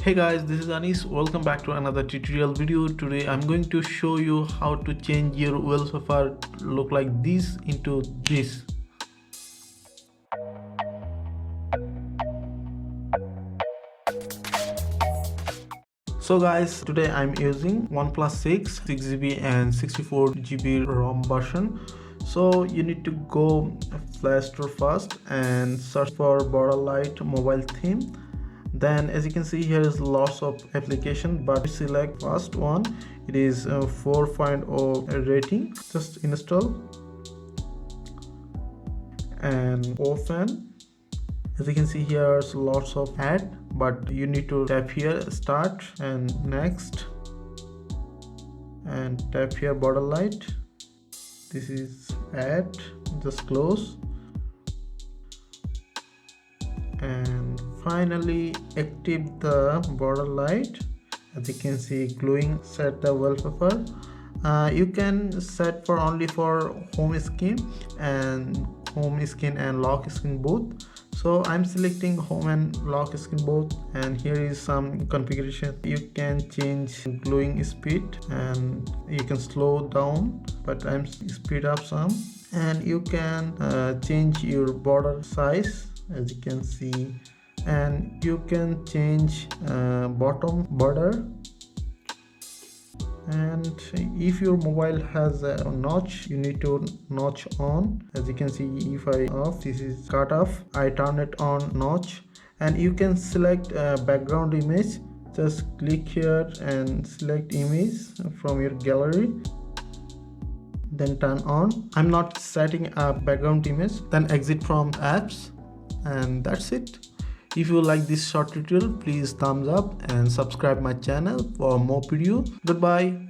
Hey guys, this is Anis. Welcome back to another tutorial video. Today I'm going to show you how to change your wallpaper look like this into this. So guys, today I'm using OnePlus 6 6GB and 64GB ROM version. So you need to go Play Store first and search for Border Light mobile theme. Then as you can see, here is lots of application, but select first one. It is 4.0 rating. Just install and open. As you can see, here's lots of ad, but you need to tap here start and next, and tap here border light. This is ad, just close, and finally active the border light. As you can see, glowing. Set the wallpaper. You can set for only for home screen and lock screen both. So I'm selecting home and lock screen both, and here is some configuration. You can change glowing speed and you can slow down, but I'm speed up some, and you can change your border size, as you can see, and you can change bottom border. And if your mobile has a notch, you need to notch on. As you can see, if I off, this is cut off, I turn it on notch. And you can select background image. Just click here and select image from your gallery, then turn on. I'm not setting a background image. Then exit from apps, and that's it. If you like this short tutorial, please thumbs up and subscribe my channel for more video. Goodbye.